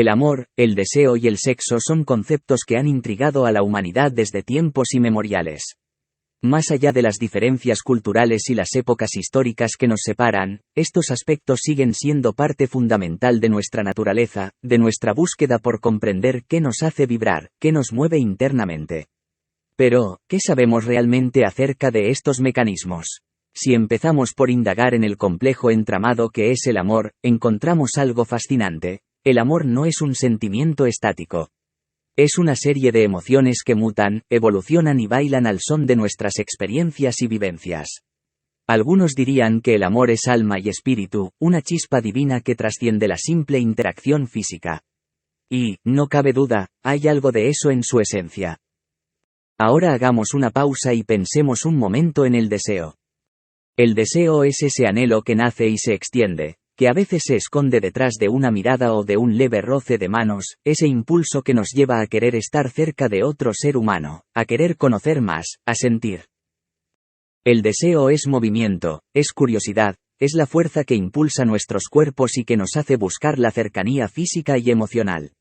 El amor, el deseo y el sexo son conceptos que han intrigado a la humanidad desde tiempos inmemoriales. Más allá de las diferencias culturales y las épocas históricas que nos separan, estos aspectos siguen siendo parte fundamental de nuestra naturaleza, de nuestra búsqueda por comprender qué nos hace vibrar, qué nos mueve internamente. Pero, ¿qué sabemos realmente acerca de estos mecanismos? Si empezamos por indagar en el complejo entramado que es el amor, encontramos algo fascinante. El amor no es un sentimiento estático. Es una serie de emociones que mutan, evolucionan y bailan al son de nuestras experiencias y vivencias. Algunos dirían que el amor es alma y espíritu, una chispa divina que trasciende la simple interacción física. Y, no cabe duda, hay algo de eso en su esencia. Ahora hagamos una pausa y pensemos un momento en el deseo. El deseo es ese anhelo que nace y se extiende, que a veces se esconde detrás de una mirada o de un leve roce de manos, ese impulso que nos lleva a querer estar cerca de otro ser humano, a querer conocer más, a sentir. El deseo es movimiento, es curiosidad, es la fuerza que impulsa nuestros cuerpos y que nos hace buscar la cercanía física y emocional.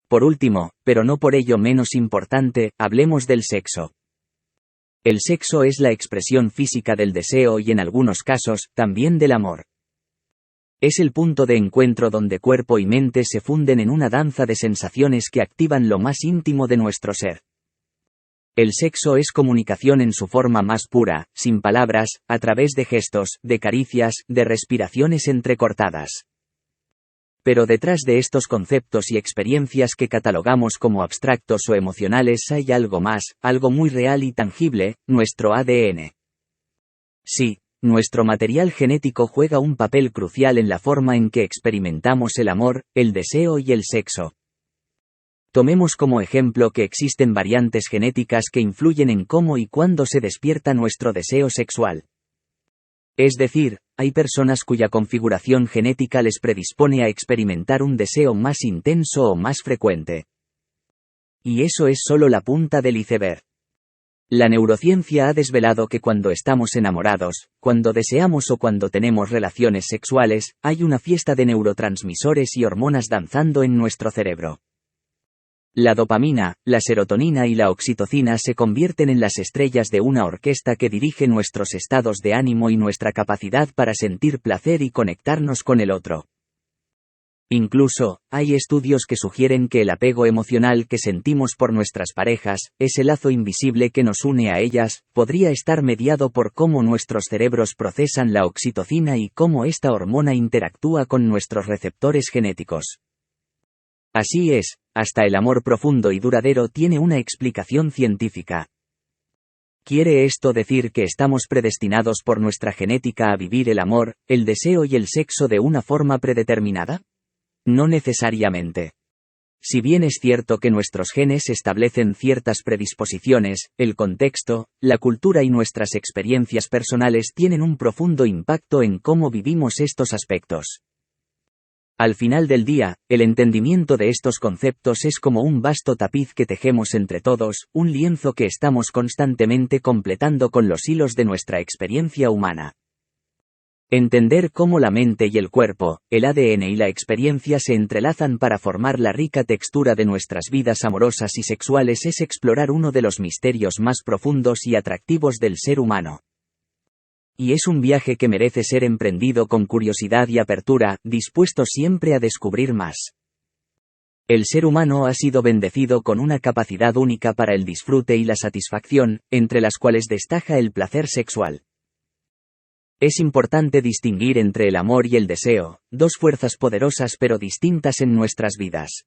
Por último, pero no por ello menos importante, hablemos del sexo. El sexo es la expresión física del deseo y en algunos casos, también del amor. Es el punto de encuentro donde cuerpo y mente se funden en una danza de sensaciones que activan lo más íntimo de nuestro ser. El sexo es comunicación en su forma más pura, sin palabras, a través de gestos, de caricias, de respiraciones entrecortadas. Pero detrás de estos conceptos y experiencias que catalogamos como abstractos o emocionales hay algo más, algo muy real y tangible, nuestro ADN. Sí. Nuestro material genético juega un papel crucial en la forma en que experimentamos el amor, el deseo y el sexo. Tomemos como ejemplo que existen variantes genéticas que influyen en cómo y cuándo se despierta nuestro deseo sexual. Es decir, hay personas cuya configuración genética les predispone a experimentar un deseo más intenso o más frecuente. Y eso es solo la punta del iceberg. La neurociencia ha desvelado que cuando estamos enamorados, cuando deseamos o cuando tenemos relaciones sexuales, hay una fiesta de neurotransmisores y hormonas danzando en nuestro cerebro. La dopamina, la serotonina y la oxitocina se convierten en las estrellas de una orquesta que dirige nuestros estados de ánimo y nuestra capacidad para sentir placer y conectarnos con el otro. Incluso, hay estudios que sugieren que el apego emocional que sentimos por nuestras parejas, ese lazo invisible que nos une a ellas, podría estar mediado por cómo nuestros cerebros procesan la oxitocina y cómo esta hormona interactúa con nuestros receptores genéticos. Así es, hasta el amor profundo y duradero tiene una explicación científica. ¿Quiere esto decir que estamos predestinados por nuestra genética a vivir el amor, el deseo y el sexo de una forma predeterminada? No necesariamente. Si bien es cierto que nuestros genes establecen ciertas predisposiciones, el contexto, la cultura y nuestras experiencias personales tienen un profundo impacto en cómo vivimos estos aspectos. Al final del día, el entendimiento de estos conceptos es como un vasto tapiz que tejemos entre todos, un lienzo que estamos constantemente completando con los hilos de nuestra experiencia humana. Entender cómo la mente y el cuerpo, el ADN y la experiencia se entrelazan para formar la rica textura de nuestras vidas amorosas y sexuales es explorar uno de los misterios más profundos y atractivos del ser humano. Y es un viaje que merece ser emprendido con curiosidad y apertura, dispuesto siempre a descubrir más. El ser humano ha sido bendecido con una capacidad única para el disfrute y la satisfacción, entre las cuales destaca el placer sexual. Es importante distinguir entre el amor y el deseo, dos fuerzas poderosas pero distintas en nuestras vidas.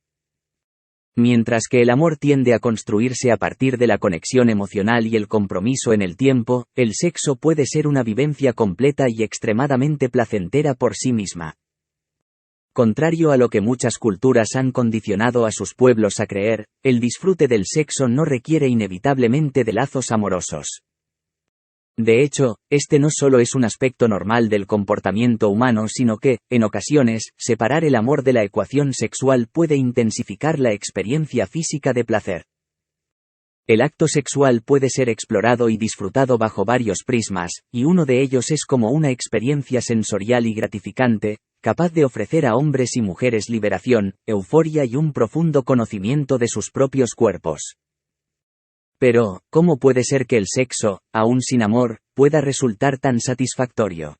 Mientras que el amor tiende a construirse a partir de la conexión emocional y el compromiso en el tiempo, el sexo puede ser una vivencia completa y extremadamente placentera por sí misma. Contrario a lo que muchas culturas han condicionado a sus pueblos a creer, el disfrute del sexo no requiere inevitablemente de lazos amorosos. De hecho, este no solo es un aspecto normal del comportamiento humano, sino que, en ocasiones, separar el amor de la ecuación sexual puede intensificar la experiencia física de placer. El acto sexual puede ser explorado y disfrutado bajo varios prismas, y uno de ellos es como una experiencia sensorial y gratificante, capaz de ofrecer a hombres y mujeres liberación, euforia y un profundo conocimiento de sus propios cuerpos. Pero, ¿cómo puede ser que el sexo, aún sin amor, pueda resultar tan satisfactorio?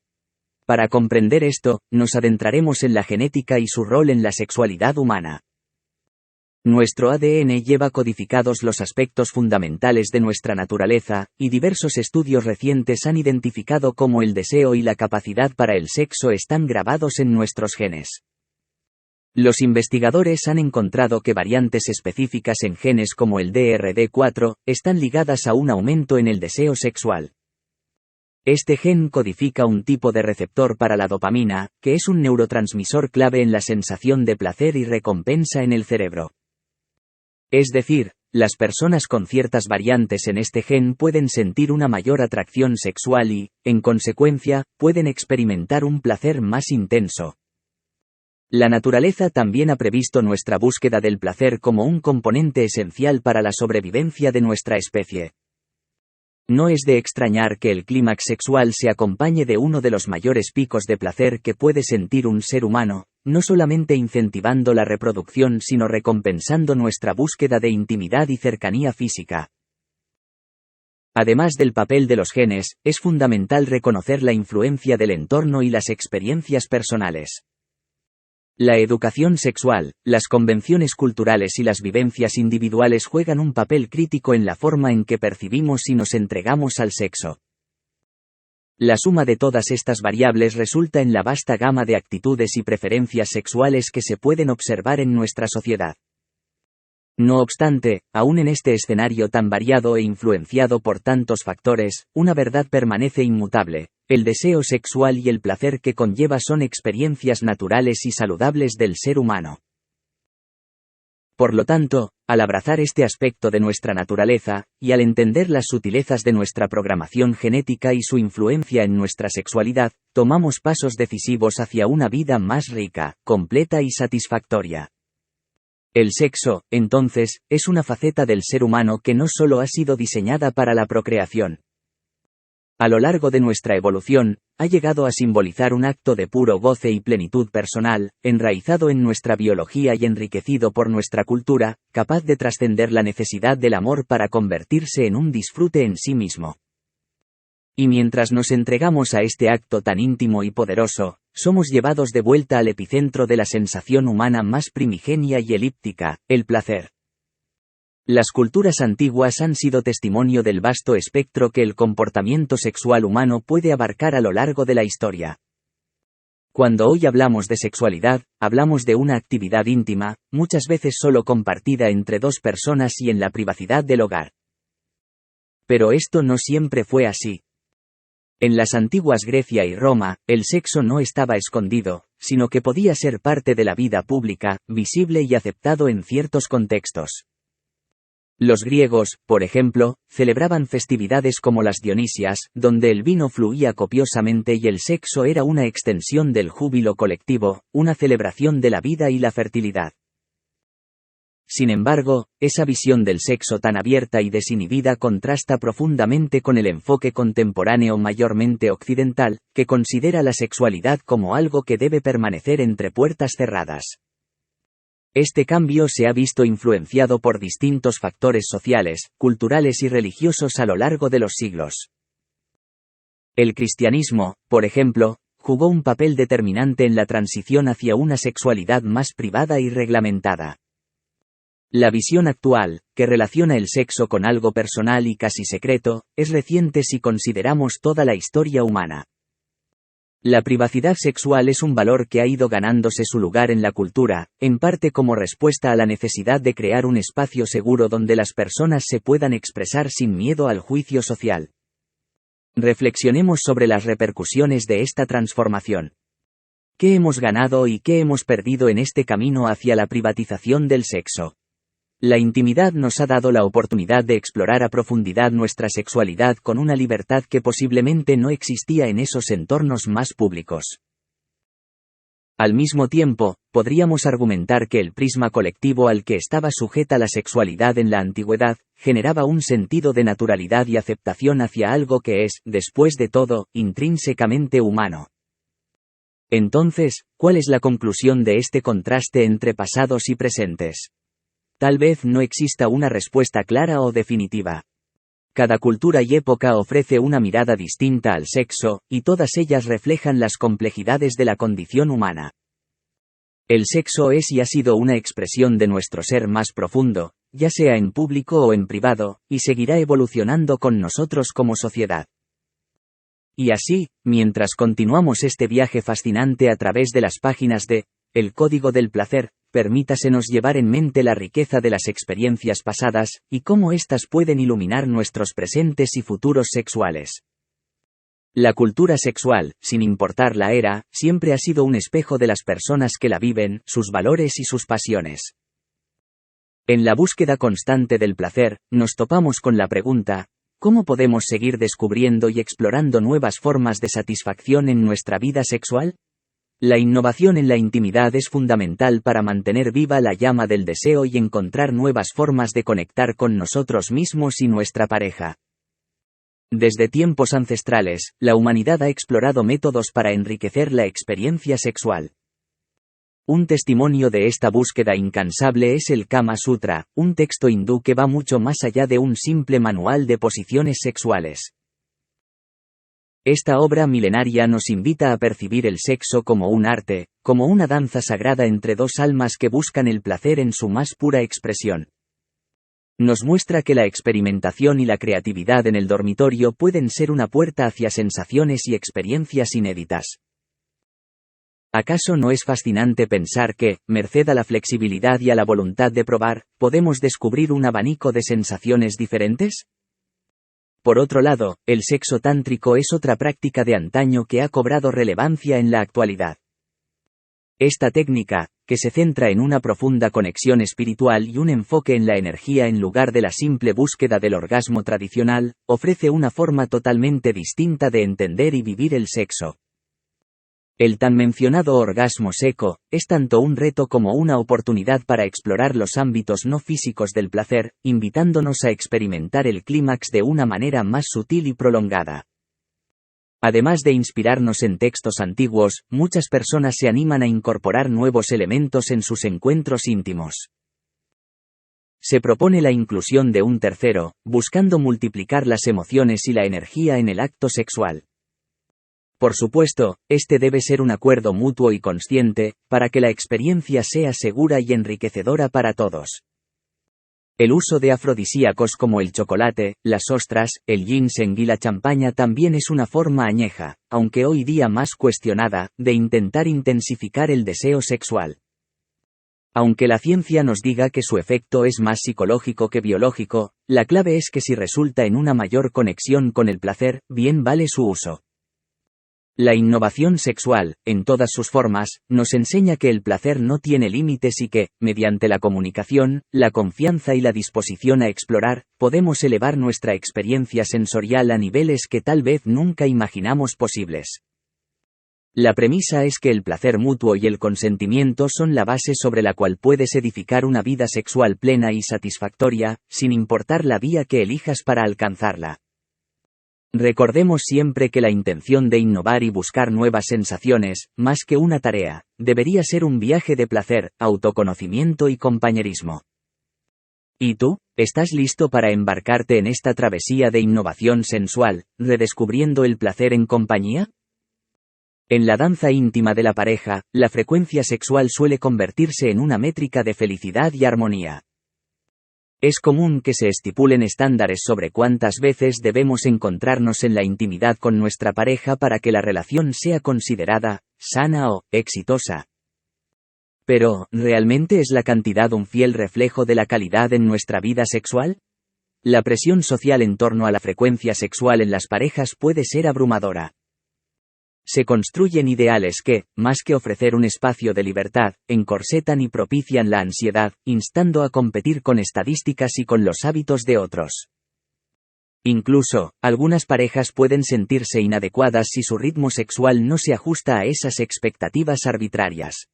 Para comprender esto, nos adentraremos en la genética y su rol en la sexualidad humana. Nuestro ADN lleva codificados los aspectos fundamentales de nuestra naturaleza, y diversos estudios recientes han identificado cómo el deseo y la capacidad para el sexo están grabados en nuestros genes. Los investigadores han encontrado que variantes específicas en genes como el DRD4 están ligadas a un aumento en el deseo sexual. Este gen codifica un tipo de receptor para la dopamina, que es un neurotransmisor clave en la sensación de placer y recompensa en el cerebro. Es decir, las personas con ciertas variantes en este gen pueden sentir una mayor atracción sexual y, en consecuencia, pueden experimentar un placer más intenso. La naturaleza también ha previsto nuestra búsqueda del placer como un componente esencial para la sobrevivencia de nuestra especie. No es de extrañar que el clímax sexual se acompañe de uno de los mayores picos de placer que puede sentir un ser humano, no solamente incentivando la reproducción sino recompensando nuestra búsqueda de intimidad y cercanía física. Además del papel de los genes, es fundamental reconocer la influencia del entorno y las experiencias personales. La educación sexual, las convenciones culturales y las vivencias individuales juegan un papel crítico en la forma en que percibimos y nos entregamos al sexo. La suma de todas estas variables resulta en la vasta gama de actitudes y preferencias sexuales que se pueden observar en nuestra sociedad. No obstante, aún en este escenario tan variado e influenciado por tantos factores, una verdad permanece inmutable: el deseo sexual y el placer que conlleva son experiencias naturales y saludables del ser humano. Por lo tanto, al abrazar este aspecto de nuestra naturaleza, y al entender las sutilezas de nuestra programación genética y su influencia en nuestra sexualidad, tomamos pasos decisivos hacia una vida más rica, completa y satisfactoria. El sexo, entonces, es una faceta del ser humano que no solo ha sido diseñada para la procreación. A lo largo de nuestra evolución, ha llegado a simbolizar un acto de puro goce y plenitud personal, enraizado en nuestra biología y enriquecido por nuestra cultura, capaz de trascender la necesidad del amor para convertirse en un disfrute en sí mismo. Y mientras nos entregamos a este acto tan íntimo y poderoso, somos llevados de vuelta al epicentro de la sensación humana más primigenia y elíptica, el placer. Las culturas antiguas han sido testimonio del vasto espectro que el comportamiento sexual humano puede abarcar a lo largo de la historia. Cuando hoy hablamos de sexualidad, hablamos de una actividad íntima, muchas veces solo compartida entre dos personas y en la privacidad del hogar. Pero esto no siempre fue así. En las antiguas Grecia y Roma, el sexo no estaba escondido, sino que podía ser parte de la vida pública, visible y aceptado en ciertos contextos. Los griegos, por ejemplo, celebraban festividades como las Dionisias, donde el vino fluía copiosamente y el sexo era una extensión del júbilo colectivo, una celebración de la vida y la fertilidad. Sin embargo, esa visión del sexo tan abierta y desinhibida contrasta profundamente con el enfoque contemporáneo mayormente occidental, que considera la sexualidad como algo que debe permanecer entre puertas cerradas. Este cambio se ha visto influenciado por distintos factores sociales, culturales y religiosos a lo largo de los siglos. El cristianismo, por ejemplo, jugó un papel determinante en la transición hacia una sexualidad más privada y reglamentada. La visión actual, que relaciona el sexo con algo personal y casi secreto, es reciente si consideramos toda la historia humana. La privacidad sexual es un valor que ha ido ganándose su lugar en la cultura, en parte como respuesta a la necesidad de crear un espacio seguro donde las personas se puedan expresar sin miedo al juicio social. Reflexionemos sobre las repercusiones de esta transformación. ¿Qué hemos ganado y qué hemos perdido en este camino hacia la privatización del sexo? La intimidad nos ha dado la oportunidad de explorar a profundidad nuestra sexualidad con una libertad que posiblemente no existía en esos entornos más públicos. Al mismo tiempo, podríamos argumentar que el prisma colectivo al que estaba sujeta la sexualidad en la antigüedad, generaba un sentido de naturalidad y aceptación hacia algo que es, después de todo, intrínsecamente humano. Entonces, ¿cuál es la conclusión de este contraste entre pasados y presentes? Tal vez no exista una respuesta clara o definitiva. Cada cultura y época ofrece una mirada distinta al sexo, y todas ellas reflejan las complejidades de la condición humana. El sexo es y ha sido una expresión de nuestro ser más profundo, ya sea en público o en privado, y seguirá evolucionando con nosotros como sociedad. Y así, mientras continuamos este viaje fascinante a través de las páginas de El Código del Placer, permítasenos llevar en mente la riqueza de las experiencias pasadas, y cómo éstas pueden iluminar nuestros presentes y futuros sexuales. La cultura sexual, sin importar la era, siempre ha sido un espejo de las personas que la viven, sus valores y sus pasiones. En la búsqueda constante del placer, nos topamos con la pregunta: ¿cómo podemos seguir descubriendo y explorando nuevas formas de satisfacción en nuestra vida sexual? La innovación en la intimidad es fundamental para mantener viva la llama del deseo y encontrar nuevas formas de conectar con nosotros mismos y nuestra pareja. Desde tiempos ancestrales, la humanidad ha explorado métodos para enriquecer la experiencia sexual. Un testimonio de esta búsqueda incansable es el Kama Sutra, un texto hindú que va mucho más allá de un simple manual de posiciones sexuales. Esta obra milenaria nos invita a percibir el sexo como un arte, como una danza sagrada entre dos almas que buscan el placer en su más pura expresión. Nos muestra que la experimentación y la creatividad en el dormitorio pueden ser una puerta hacia sensaciones y experiencias inéditas. ¿Acaso no es fascinante pensar que, merced a la flexibilidad y a la voluntad de probar, podemos descubrir un abanico de sensaciones diferentes? Por otro lado, el sexo tántrico es otra práctica de antaño que ha cobrado relevancia en la actualidad. Esta técnica, que se centra en una profunda conexión espiritual y un enfoque en la energía en lugar de la simple búsqueda del orgasmo tradicional, ofrece una forma totalmente distinta de entender y vivir el sexo. El tan mencionado orgasmo seco, es tanto un reto como una oportunidad para explorar los ámbitos no físicos del placer, invitándonos a experimentar el clímax de una manera más sutil y prolongada. Además de inspirarnos en textos antiguos, muchas personas se animan a incorporar nuevos elementos en sus encuentros íntimos. Se propone la inclusión de un tercero, buscando multiplicar las emociones y la energía en el acto sexual. Por supuesto, este debe ser un acuerdo mutuo y consciente, para que la experiencia sea segura y enriquecedora para todos. El uso de afrodisíacos como el chocolate, las ostras, el ginseng y la champaña también es una forma añeja, aunque hoy día más cuestionada, de intentar intensificar el deseo sexual. Aunque la ciencia nos diga que su efecto es más psicológico que biológico, la clave es que si resulta en una mayor conexión con el placer, bien vale su uso. La innovación sexual, en todas sus formas, nos enseña que el placer no tiene límites y que, mediante la comunicación, la confianza y la disposición a explorar, podemos elevar nuestra experiencia sensorial a niveles que tal vez nunca imaginamos posibles. La premisa es que el placer mutuo y el consentimiento son la base sobre la cual puedes edificar una vida sexual plena y satisfactoria, sin importar la vía que elijas para alcanzarla. Recordemos siempre que la intención de innovar y buscar nuevas sensaciones, más que una tarea, debería ser un viaje de placer, autoconocimiento y compañerismo. ¿Y tú? ¿Estás listo para embarcarte en esta travesía de innovación sensual, redescubriendo el placer en compañía? En la danza íntima de la pareja, la frecuencia sexual suele convertirse en una métrica de felicidad y armonía. Es común que se estipulen estándares sobre cuántas veces debemos encontrarnos en la intimidad con nuestra pareja para que la relación sea considerada sana o exitosa. Pero, ¿realmente es la cantidad un fiel reflejo de la calidad en nuestra vida sexual? La presión social en torno a la frecuencia sexual en las parejas puede ser abrumadora. Se construyen ideales que, más que ofrecer un espacio de libertad, encorsetan y propician la ansiedad, instando a competir con estadísticas y con los hábitos de otros. Incluso, algunas parejas pueden sentirse inadecuadas si su ritmo sexual no se ajusta a esas expectativas arbitrarias.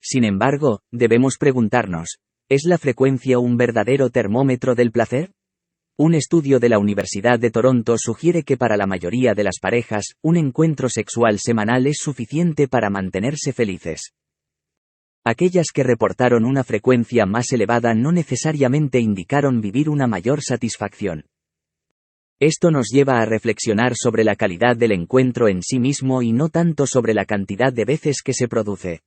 Sin embargo, debemos preguntarnos, ¿es la frecuencia un verdadero termómetro del placer? Un estudio de la Universidad de Toronto sugiere que para la mayoría de las parejas, un encuentro sexual semanal es suficiente para mantenerse felices. Aquellas que reportaron una frecuencia más elevada no necesariamente indicaron vivir una mayor satisfacción. Esto nos lleva a reflexionar sobre la calidad del encuentro en sí mismo y no tanto sobre la cantidad de veces que se produce.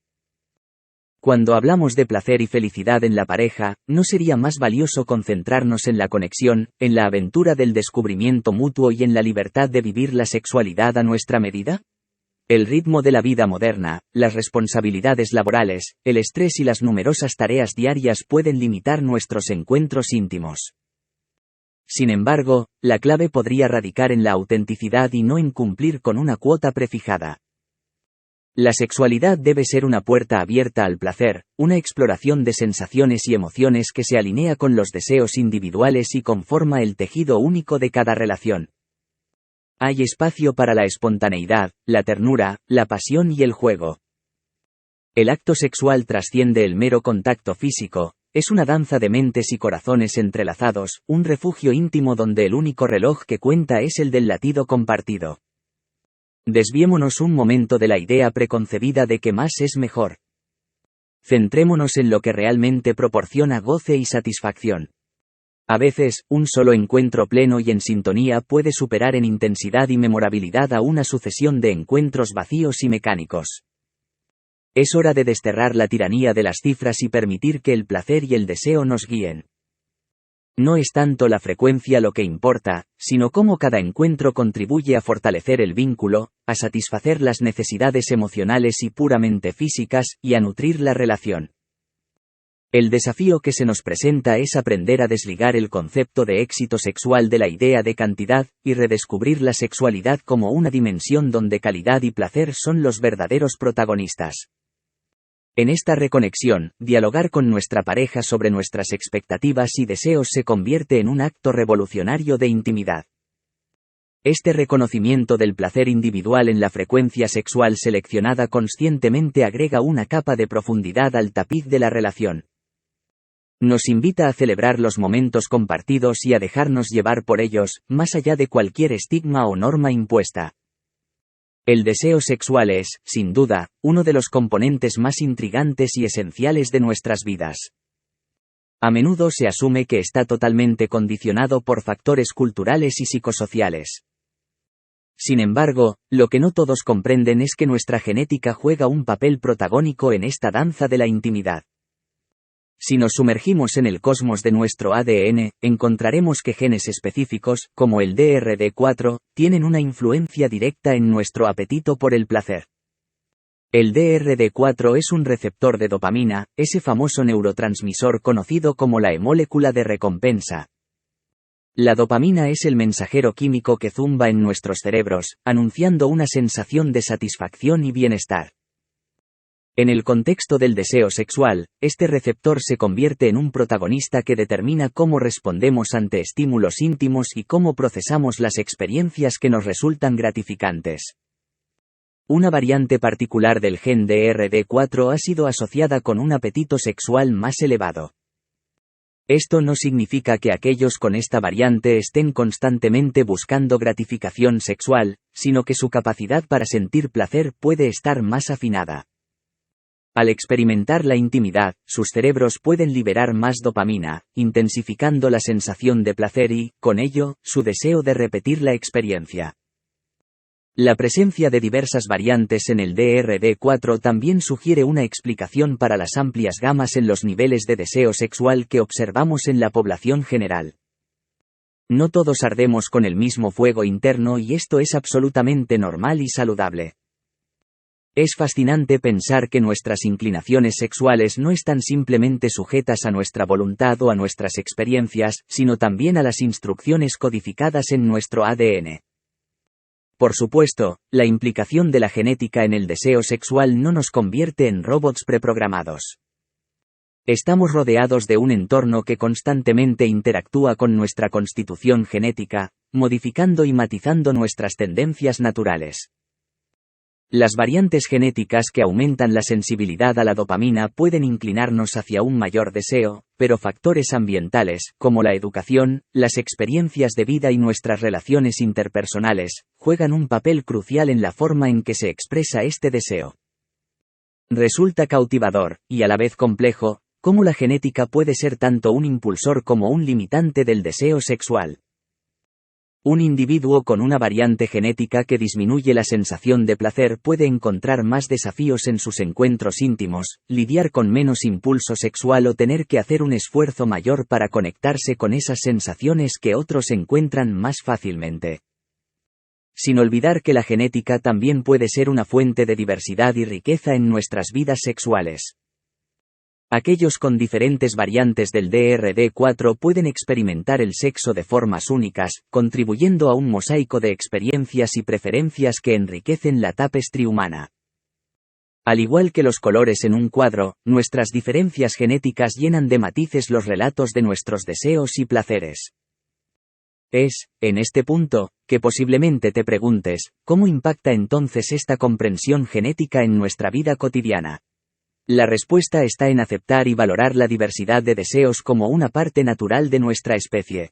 Cuando hablamos de placer y felicidad en la pareja, ¿no sería más valioso concentrarnos en la conexión, en la aventura del descubrimiento mutuo y en la libertad de vivir la sexualidad a nuestra medida? El ritmo de la vida moderna, las responsabilidades laborales, el estrés y las numerosas tareas diarias pueden limitar nuestros encuentros íntimos. Sin embargo, la clave podría radicar en la autenticidad y no en cumplir con una cuota prefijada. La sexualidad debe ser una puerta abierta al placer, una exploración de sensaciones y emociones que se alinea con los deseos individuales y conforma el tejido único de cada relación. Hay espacio para la espontaneidad, la ternura, la pasión y el juego. El acto sexual trasciende el mero contacto físico, es una danza de mentes y corazones entrelazados, un refugio íntimo donde el único reloj que cuenta es el del latido compartido. Desviémonos un momento de la idea preconcebida de que más es mejor. Centrémonos en lo que realmente proporciona goce y satisfacción. A veces, un solo encuentro pleno y en sintonía puede superar en intensidad y memorabilidad a una sucesión de encuentros vacíos y mecánicos. Es hora de desterrar la tiranía de las cifras y permitir que el placer y el deseo nos guíen. No es tanto la frecuencia lo que importa, sino cómo cada encuentro contribuye a fortalecer el vínculo, a satisfacer las necesidades emocionales y puramente físicas, y a nutrir la relación. El desafío que se nos presenta es aprender a desligar el concepto de éxito sexual de la idea de cantidad, y redescubrir la sexualidad como una dimensión donde calidad y placer son los verdaderos protagonistas. En esta reconexión, dialogar con nuestra pareja sobre nuestras expectativas y deseos se convierte en un acto revolucionario de intimidad. Este reconocimiento del placer individual en la frecuencia sexual seleccionada conscientemente agrega una capa de profundidad al tapiz de la relación. Nos invita a celebrar los momentos compartidos y a dejarnos llevar por ellos, más allá de cualquier estigma o norma impuesta. El deseo sexual es, sin duda, uno de los componentes más intrigantes y esenciales de nuestras vidas. A menudo se asume que está totalmente condicionado por factores culturales y psicosociales. Sin embargo, lo que no todos comprenden es que nuestra genética juega un papel protagónico en esta danza de la intimidad. Si nos sumergimos en el cosmos de nuestro ADN, encontraremos que genes específicos, como el DRD4, tienen una influencia directa en nuestro apetito por el placer. El DRD4 es un receptor de dopamina, ese famoso neurotransmisor conocido como la molécula de recompensa. La dopamina es el mensajero químico que zumba en nuestros cerebros, anunciando una sensación de satisfacción y bienestar. En el contexto del deseo sexual, este receptor se convierte en un protagonista que determina cómo respondemos ante estímulos íntimos y cómo procesamos las experiencias que nos resultan gratificantes. Una variante particular del gen DRD4 ha sido asociada con un apetito sexual más elevado. Esto no significa que aquellos con esta variante estén constantemente buscando gratificación sexual, sino que su capacidad para sentir placer puede estar más afinada. Al experimentar la intimidad, sus cerebros pueden liberar más dopamina, intensificando la sensación de placer y, con ello, su deseo de repetir la experiencia. La presencia de diversas variantes en el DRD4 también sugiere una explicación para las amplias gamas en los niveles de deseo sexual que observamos en la población general. No todos ardemos con el mismo fuego interno y esto es absolutamente normal y saludable. Es fascinante pensar que nuestras inclinaciones sexuales no están simplemente sujetas a nuestra voluntad o a nuestras experiencias, sino también a las instrucciones codificadas en nuestro ADN. Por supuesto, la implicación de la genética en el deseo sexual no nos convierte en robots preprogramados. Estamos rodeados de un entorno que constantemente interactúa con nuestra constitución genética, modificando y matizando nuestras tendencias naturales. Las variantes genéticas que aumentan la sensibilidad a la dopamina pueden inclinarnos hacia un mayor deseo, pero factores ambientales, como la educación, las experiencias de vida y nuestras relaciones interpersonales, juegan un papel crucial en la forma en que se expresa este deseo. Resulta cautivador, y a la vez complejo, cómo la genética puede ser tanto un impulsor como un limitante del deseo sexual. Un individuo con una variante genética que disminuye la sensación de placer puede encontrar más desafíos en sus encuentros íntimos, lidiar con menos impulso sexual o tener que hacer un esfuerzo mayor para conectarse con esas sensaciones que otros encuentran más fácilmente. Sin olvidar que la genética también puede ser una fuente de diversidad y riqueza en nuestras vidas sexuales. Aquellos con diferentes variantes del DRD4 pueden experimentar el sexo de formas únicas, contribuyendo a un mosaico de experiencias y preferencias que enriquecen la tapestry humana. Al igual que los colores en un cuadro, nuestras diferencias genéticas llenan de matices los relatos de nuestros deseos y placeres. Es, en este punto, que posiblemente te preguntes, ¿cómo impacta entonces esta comprensión genética en nuestra vida cotidiana? La respuesta está en aceptar y valorar la diversidad de deseos como una parte natural de nuestra especie.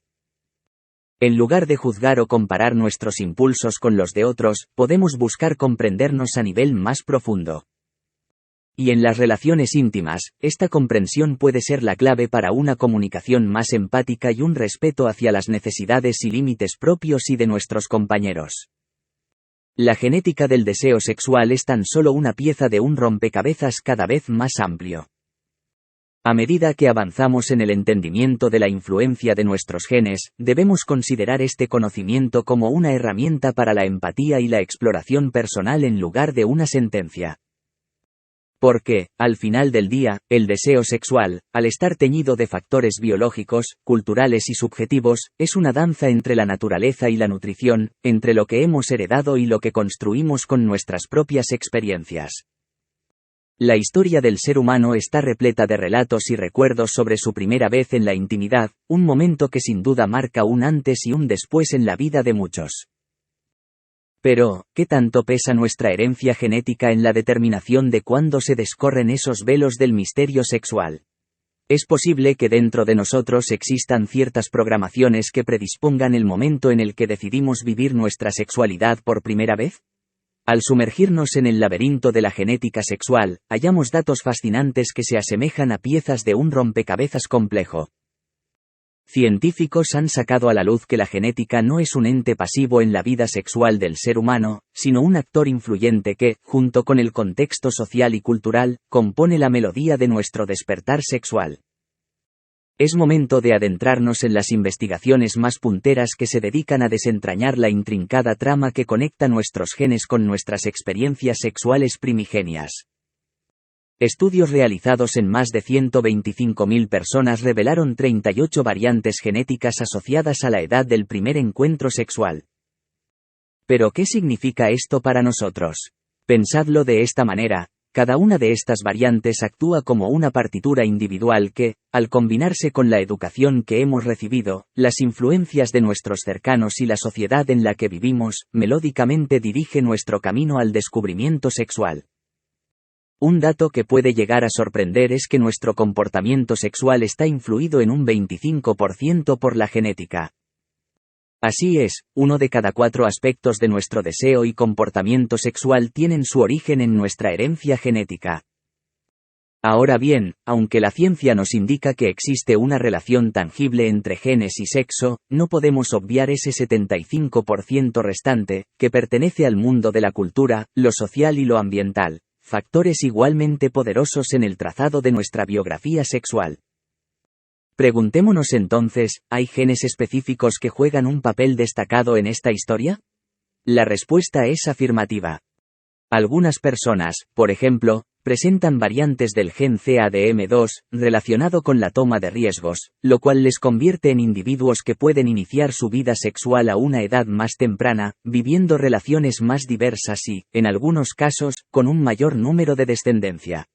En lugar de juzgar o comparar nuestros impulsos con los de otros, podemos buscar comprendernos a nivel más profundo. Y en las relaciones íntimas, esta comprensión puede ser la clave para una comunicación más empática y un respeto hacia las necesidades y límites propios y de nuestros compañeros. La genética del deseo sexual es tan solo una pieza de un rompecabezas cada vez más amplio. A medida que avanzamos en el entendimiento de la influencia de nuestros genes, debemos considerar este conocimiento como una herramienta para la empatía y la exploración personal en lugar de una sentencia. Porque, al final del día, el deseo sexual, al estar teñido de factores biológicos, culturales y subjetivos, es una danza entre la naturaleza y la nutrición, entre lo que hemos heredado y lo que construimos con nuestras propias experiencias. La historia del ser humano está repleta de relatos y recuerdos sobre su primera vez en la intimidad, un momento que sin duda marca un antes y un después en la vida de muchos. Pero, ¿qué tanto pesa nuestra herencia genética en la determinación de cuándo se descorren esos velos del misterio sexual? ¿Es posible que dentro de nosotros existan ciertas programaciones que predispongan el momento en el que decidimos vivir nuestra sexualidad por primera vez? Al sumergirnos en el laberinto de la genética sexual, hallamos datos fascinantes que se asemejan a piezas de un rompecabezas complejo. Científicos han sacado a la luz que la genética no es un ente pasivo en la vida sexual del ser humano, sino un actor influyente que, junto con el contexto social y cultural, compone la melodía de nuestro despertar sexual. Es momento de adentrarnos en las investigaciones más punteras que se dedican a desentrañar la intrincada trama que conecta nuestros genes con nuestras experiencias sexuales primigenias. Estudios realizados en más de 125.000 personas revelaron 38 variantes genéticas asociadas a la edad del primer encuentro sexual. ¿Pero qué significa esto para nosotros? Pensadlo de esta manera, cada una de estas variantes actúa como una partitura individual que, al combinarse con la educación que hemos recibido, las influencias de nuestros cercanos y la sociedad en la que vivimos, melódicamente dirige nuestro camino al descubrimiento sexual. Un dato que puede llegar a sorprender es que nuestro comportamiento sexual está influido en un 25% por la genética. Así es, 1 de cada 4 aspectos de nuestro deseo y comportamiento sexual tienen su origen en nuestra herencia genética. Ahora bien, aunque la ciencia nos indica que existe una relación tangible entre genes y sexo, no podemos obviar ese 75% restante, que pertenece al mundo de la cultura, lo social y lo ambiental. Factores igualmente poderosos en el trazado de nuestra biografía sexual. Preguntémonos entonces, ¿hay genes específicos que juegan un papel destacado en esta historia? La respuesta es afirmativa. Algunas personas, por ejemplo, presentan variantes del gen CADM2, relacionado con la toma de riesgos, lo cual les convierte en individuos que pueden iniciar su vida sexual a una edad más temprana, viviendo relaciones más diversas y, en algunos casos, con un mayor número de descendencia.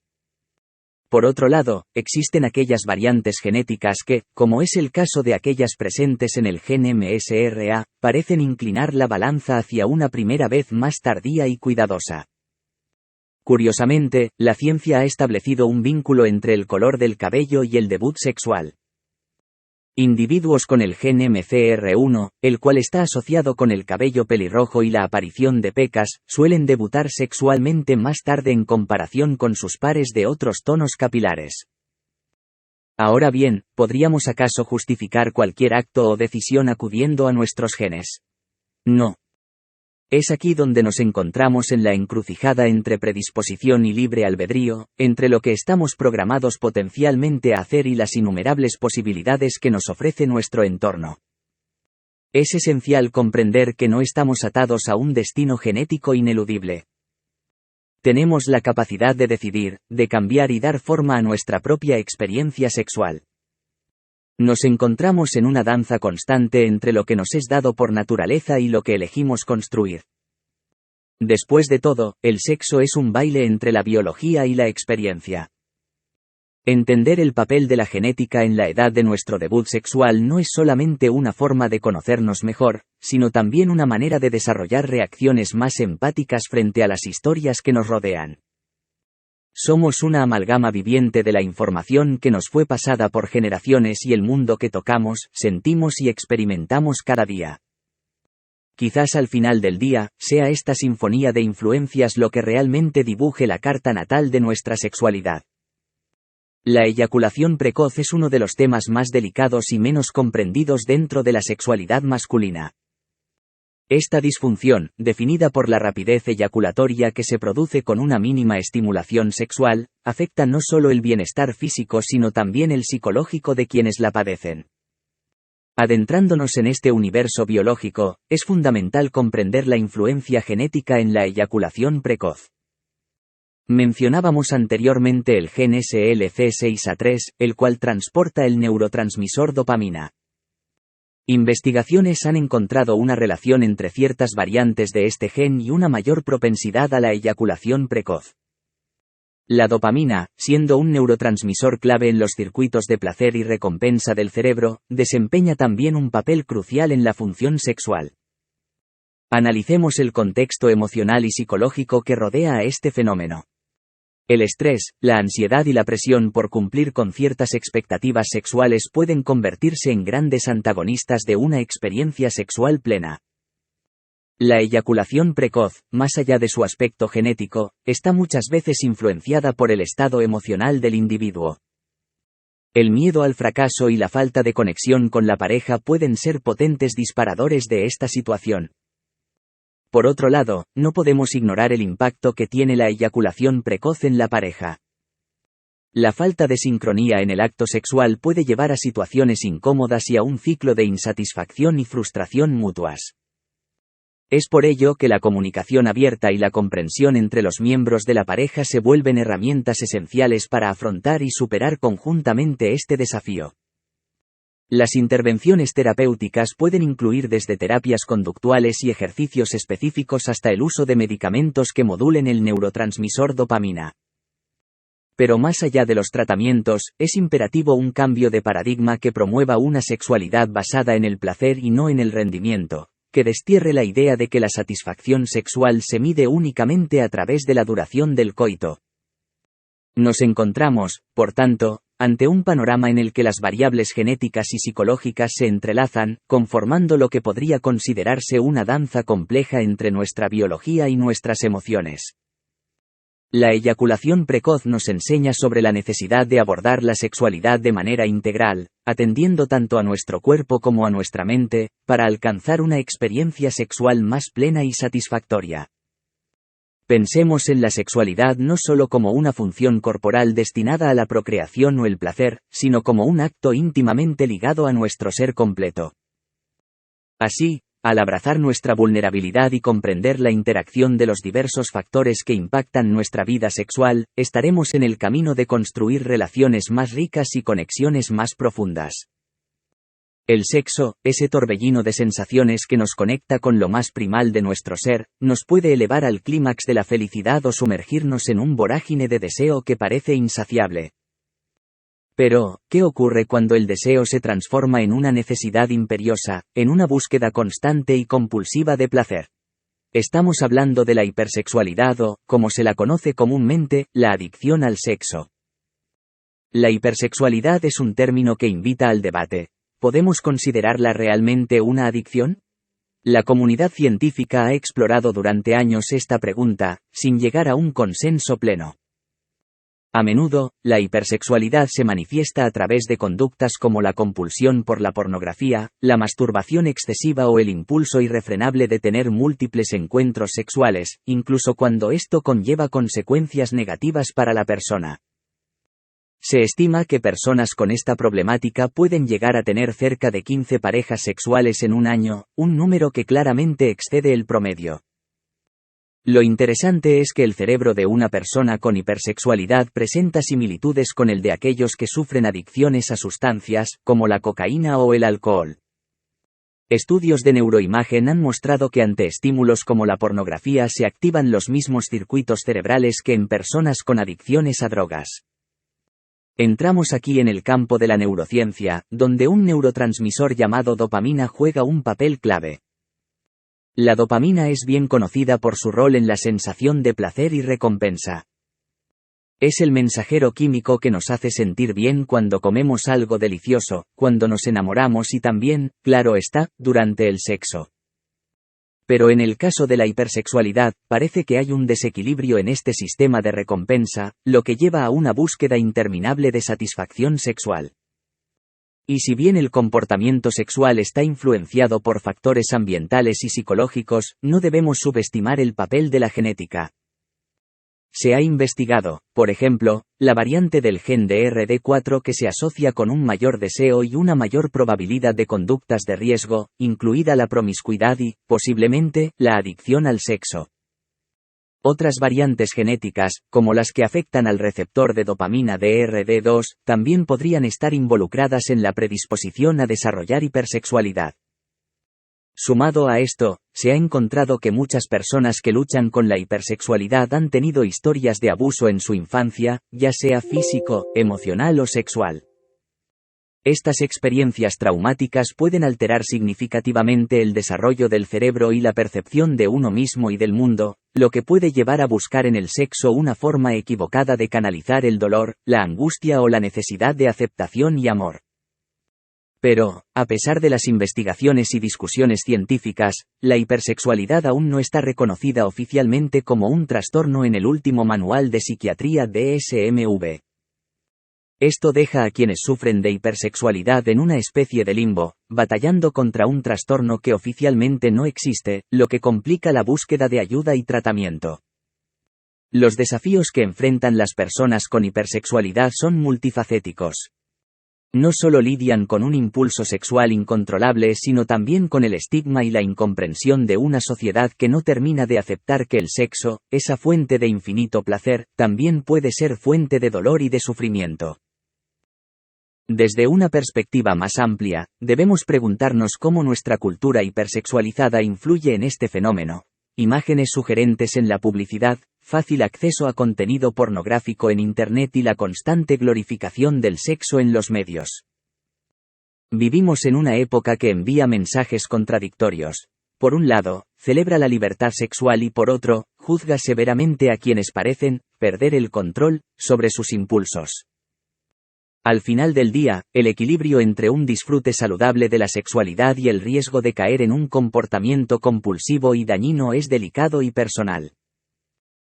Por otro lado, existen aquellas variantes genéticas que, como es el caso de aquellas presentes en el gen MSRA, parecen inclinar la balanza hacia una primera vez más tardía y cuidadosa. Curiosamente, la ciencia ha establecido un vínculo entre el color del cabello y el debut sexual. Individuos con el gen MCR1, el cual está asociado con el cabello pelirrojo y la aparición de pecas, suelen debutar sexualmente más tarde en comparación con sus pares de otros tonos capilares. Ahora bien, ¿podríamos acaso justificar cualquier acto o decisión acudiendo a nuestros genes? No. Es aquí donde nos encontramos en la encrucijada entre predisposición y libre albedrío, entre lo que estamos programados potencialmente a hacer y las innumerables posibilidades que nos ofrece nuestro entorno. Es esencial comprender que no estamos atados a un destino genético ineludible. Tenemos la capacidad de decidir, de cambiar y dar forma a nuestra propia experiencia sexual. Nos encontramos en una danza constante entre lo que nos es dado por naturaleza y lo que elegimos construir. Después de todo, el sexo es un baile entre la biología y la experiencia. Entender el papel de la genética en la edad de nuestro debut sexual no es solamente una forma de conocernos mejor, sino también una manera de desarrollar reacciones más empáticas frente a las historias que nos rodean. Somos una amalgama viviente de la información que nos fue pasada por generaciones y el mundo que tocamos, sentimos y experimentamos cada día. Quizás al final del día, sea esta sinfonía de influencias lo que realmente dibuje la carta natal de nuestra sexualidad. La eyaculación precoz es uno de los temas más delicados y menos comprendidos dentro de la sexualidad masculina. Esta disfunción, definida por la rapidez eyaculatoria que se produce con una mínima estimulación sexual, afecta no solo el bienestar físico sino también el psicológico de quienes la padecen. Adentrándonos en este universo biológico, es fundamental comprender la influencia genética en la eyaculación precoz. Mencionábamos anteriormente el gen SLC6A3, el cual transporta el neurotransmisor dopamina. Investigaciones han encontrado una relación entre ciertas variantes de este gen y una mayor propensidad a la eyaculación precoz. La dopamina, siendo un neurotransmisor clave en los circuitos de placer y recompensa del cerebro, desempeña también un papel crucial en la función sexual. Analicemos el contexto emocional y psicológico que rodea a este fenómeno. El estrés, la ansiedad y la presión por cumplir con ciertas expectativas sexuales pueden convertirse en grandes antagonistas de una experiencia sexual plena. La eyaculación precoz, más allá de su aspecto genético, está muchas veces influenciada por el estado emocional del individuo. El miedo al fracaso y la falta de conexión con la pareja pueden ser potentes disparadores de esta situación. Por otro lado, no podemos ignorar el impacto que tiene la eyaculación precoz en la pareja. La falta de sincronía en el acto sexual puede llevar a situaciones incómodas y a un ciclo de insatisfacción y frustración mutuas. Es por ello que la comunicación abierta y la comprensión entre los miembros de la pareja se vuelven herramientas esenciales para afrontar y superar conjuntamente este desafío. Las intervenciones terapéuticas pueden incluir desde terapias conductuales y ejercicios específicos hasta el uso de medicamentos que modulen el neurotransmisor dopamina. Pero más allá de los tratamientos, es imperativo un cambio de paradigma que promueva una sexualidad basada en el placer y no en el rendimiento, que destierre la idea de que la satisfacción sexual se mide únicamente a través de la duración del coito. Nos encontramos, por tanto, ante un panorama en el que las variables genéticas y psicológicas se entrelazan, conformando lo que podría considerarse una danza compleja entre nuestra biología y nuestras emociones. La eyaculación precoz nos enseña sobre la necesidad de abordar la sexualidad de manera integral, atendiendo tanto a nuestro cuerpo como a nuestra mente, para alcanzar una experiencia sexual más plena y satisfactoria. Pensemos en la sexualidad no solo como una función corporal destinada a la procreación o el placer, sino como un acto íntimamente ligado a nuestro ser completo. Así, al abrazar nuestra vulnerabilidad y comprender la interacción de los diversos factores que impactan nuestra vida sexual, estaremos en el camino de construir relaciones más ricas y conexiones más profundas. El sexo, ese torbellino de sensaciones que nos conecta con lo más primal de nuestro ser, nos puede elevar al clímax de la felicidad o sumergirnos en un vorágine de deseo que parece insaciable. Pero, ¿qué ocurre cuando el deseo se transforma en una necesidad imperiosa, en una búsqueda constante y compulsiva de placer? Estamos hablando de la hipersexualidad o, como se la conoce comúnmente, la adicción al sexo. La hipersexualidad es un término que invita al debate. ¿Podemos considerarla realmente una adicción? La comunidad científica ha explorado durante años esta pregunta, sin llegar a un consenso pleno. A menudo, la hipersexualidad se manifiesta a través de conductas como la compulsión por la pornografía, la masturbación excesiva o el impulso irrefrenable de tener múltiples encuentros sexuales, incluso cuando esto conlleva consecuencias negativas para la persona. Se estima que personas con esta problemática pueden llegar a tener cerca de 15 parejas sexuales en un año, un número que claramente excede el promedio. Lo interesante es que el cerebro de una persona con hipersexualidad presenta similitudes con el de aquellos que sufren adicciones a sustancias, como la cocaína o el alcohol. Estudios de neuroimagen han mostrado que ante estímulos como la pornografía se activan los mismos circuitos cerebrales que en personas con adicciones a drogas. Entramos aquí en el campo de la neurociencia, donde un neurotransmisor llamado dopamina juega un papel clave. La dopamina es bien conocida por su rol en la sensación de placer y recompensa. Es el mensajero químico que nos hace sentir bien cuando comemos algo delicioso, cuando nos enamoramos y también, claro está, durante el sexo. Pero en el caso de la hipersexualidad, parece que hay un desequilibrio en este sistema de recompensa, lo que lleva a una búsqueda interminable de satisfacción sexual. Y si bien el comportamiento sexual está influenciado por factores ambientales y psicológicos, no debemos subestimar el papel de la genética. Se ha investigado, por ejemplo, la variante del gen de DRD4 que se asocia con un mayor deseo y una mayor probabilidad de conductas de riesgo, incluida la promiscuidad y, posiblemente, la adicción al sexo. Otras variantes genéticas, como las que afectan al receptor de dopamina DRD2, también podrían estar involucradas en la predisposición a desarrollar hipersexualidad. Sumado a esto, se ha encontrado que muchas personas que luchan con la hipersexualidad han tenido historias de abuso en su infancia, ya sea físico, emocional o sexual. Estas experiencias traumáticas pueden alterar significativamente el desarrollo del cerebro y la percepción de uno mismo y del mundo, lo que puede llevar a buscar en el sexo una forma equivocada de canalizar el dolor, la angustia o la necesidad de aceptación y amor. Pero, a pesar de las investigaciones y discusiones científicas, la hipersexualidad aún no está reconocida oficialmente como un trastorno en el último manual de psiquiatría DSM-V. Esto deja a quienes sufren de hipersexualidad en una especie de limbo, batallando contra un trastorno que oficialmente no existe, lo que complica la búsqueda de ayuda y tratamiento. Los desafíos que enfrentan las personas con hipersexualidad son multifacéticos. No solo lidian con un impulso sexual incontrolable, sino también con el estigma y la incomprensión de una sociedad que no termina de aceptar que el sexo, esa fuente de infinito placer, también puede ser fuente de dolor y de sufrimiento. Desde una perspectiva más amplia, debemos preguntarnos cómo nuestra cultura hipersexualizada influye en este fenómeno. Imágenes sugerentes en la publicidad, fácil acceso a contenido pornográfico en Internet y la constante glorificación del sexo en los medios. Vivimos en una época que envía mensajes contradictorios. Por un lado, celebra la libertad sexual y por otro, juzga severamente a quienes parecen perder el control sobre sus impulsos. Al final del día, el equilibrio entre un disfrute saludable de la sexualidad y el riesgo de caer en un comportamiento compulsivo y dañino es delicado y personal.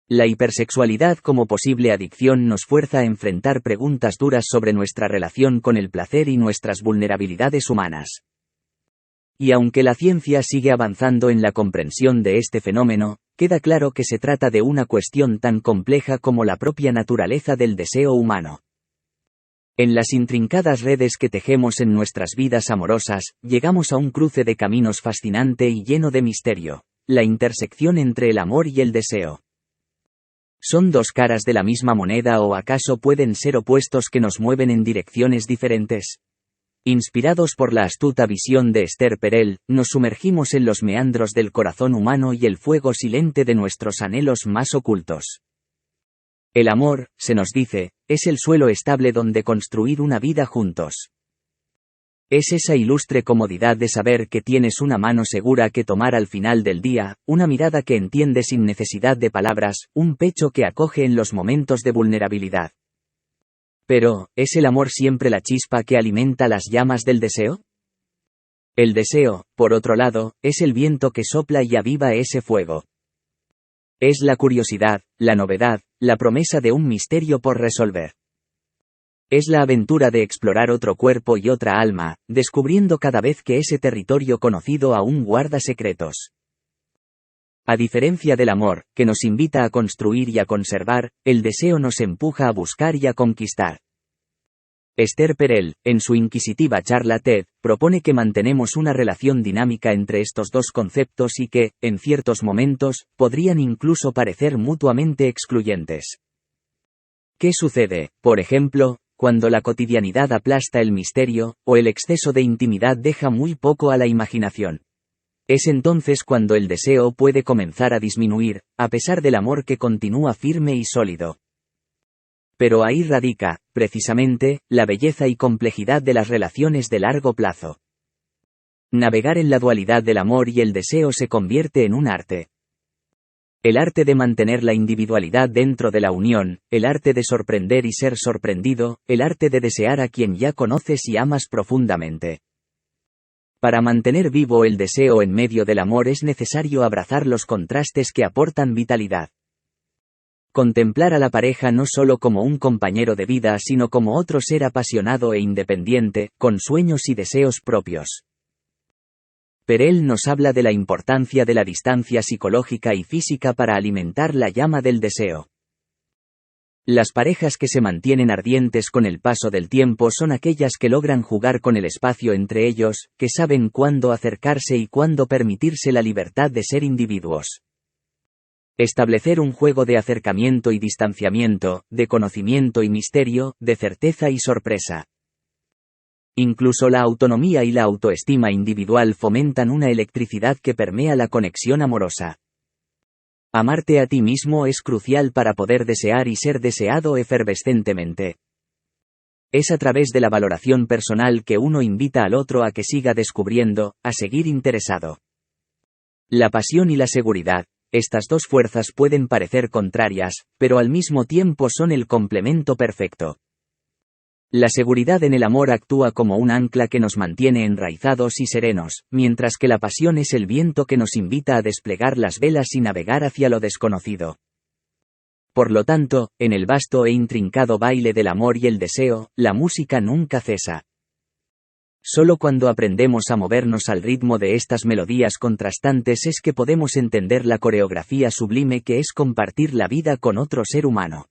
La hipersexualidad como posible adicción nos fuerza a enfrentar preguntas duras sobre nuestra relación con el placer y nuestras vulnerabilidades humanas. Y aunque la ciencia sigue avanzando en la comprensión de este fenómeno, queda claro que se trata de una cuestión tan compleja como la propia naturaleza del deseo humano. En las intrincadas redes que tejemos en nuestras vidas amorosas, llegamos a un cruce de caminos fascinante y lleno de misterio, la intersección entre el amor y el deseo. ¿Son dos caras de la misma moneda o acaso pueden ser opuestos que nos mueven en direcciones diferentes? Inspirados por la astuta visión de Esther Perel, nos sumergimos en los meandros del corazón humano y el fuego silente de nuestros anhelos más ocultos. El amor, se nos dice, es el suelo estable donde construir una vida juntos. Es esa ilustre comodidad de saber que tienes una mano segura que tomar al final del día, una mirada que entiende sin necesidad de palabras, un pecho que acoge en los momentos de vulnerabilidad. Pero, ¿es el amor siempre la chispa que alimenta las llamas del deseo? El deseo, por otro lado, es el viento que sopla y aviva ese fuego. Es la curiosidad, la novedad, la promesa de un misterio por resolver. Es la aventura de explorar otro cuerpo y otra alma, descubriendo cada vez que ese territorio conocido aún guarda secretos. A diferencia del amor, que nos invita a construir y a conservar, el deseo nos empuja a buscar y a conquistar. Esther Perel, en su inquisitiva charla TED, propone que mantenemos una relación dinámica entre estos dos conceptos y que, en ciertos momentos, podrían incluso parecer mutuamente excluyentes. ¿Qué sucede, por ejemplo, cuando la cotidianidad aplasta el misterio, o el exceso de intimidad deja muy poco a la imaginación? Es entonces cuando el deseo puede comenzar a disminuir, a pesar del amor que continúa firme y sólido. Pero ahí radica, precisamente, la belleza y complejidad de las relaciones de largo plazo. Navegar en la dualidad del amor y el deseo se convierte en un arte. El arte de mantener la individualidad dentro de la unión, el arte de sorprender y ser sorprendido, el arte de desear a quien ya conoces y amas profundamente. Para mantener vivo el deseo en medio del amor es necesario abrazar los contrastes que aportan vitalidad. Contemplar a la pareja no solo como un compañero de vida sino como otro ser apasionado e independiente, con sueños y deseos propios. Perel nos habla de la importancia de la distancia psicológica y física para alimentar la llama del deseo. Las parejas que se mantienen ardientes con el paso del tiempo son aquellas que logran jugar con el espacio entre ellos, que saben cuándo acercarse y cuándo permitirse la libertad de ser individuos. Establecer un juego de acercamiento y distanciamiento, de conocimiento y misterio, de certeza y sorpresa. Incluso la autonomía y la autoestima individual fomentan una electricidad que permea la conexión amorosa. Amarte a ti mismo es crucial para poder desear y ser deseado efervescentemente. Es a través de la valoración personal que uno invita al otro a que siga descubriendo, a seguir interesado. La pasión y la seguridad, estas dos fuerzas pueden parecer contrarias, pero al mismo tiempo son el complemento perfecto. La seguridad en el amor actúa como un ancla que nos mantiene enraizados y serenos, mientras que la pasión es el viento que nos invita a desplegar las velas y navegar hacia lo desconocido. Por lo tanto, en el vasto e intrincado baile del amor y el deseo, la música nunca cesa. Solo cuando aprendemos a movernos al ritmo de estas melodías contrastantes es que podemos entender la coreografía sublime que es compartir la vida con otro ser humano.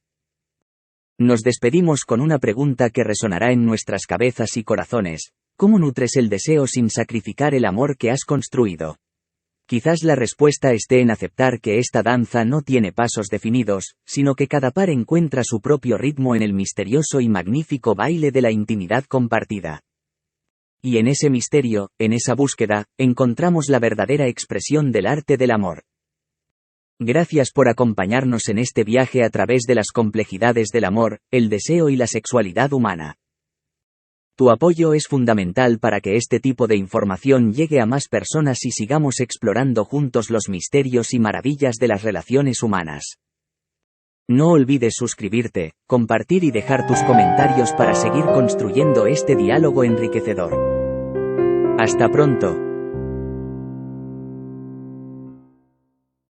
Nos despedimos con una pregunta que resonará en nuestras cabezas y corazones: ¿cómo nutres el deseo sin sacrificar el amor que has construido? Quizás la respuesta esté en aceptar que esta danza no tiene pasos definidos, sino que cada par encuentra su propio ritmo en el misterioso y magnífico baile de la intimidad compartida. Y en ese misterio, en esa búsqueda, encontramos la verdadera expresión del arte del amor. Gracias por acompañarnos en este viaje a través de las complejidades del amor, el deseo y la sexualidad humana. Tu apoyo es fundamental para que este tipo de información llegue a más personas y sigamos explorando juntos los misterios y maravillas de las relaciones humanas. No olvides suscribirte, compartir y dejar tus comentarios para seguir construyendo este diálogo enriquecedor. Hasta pronto.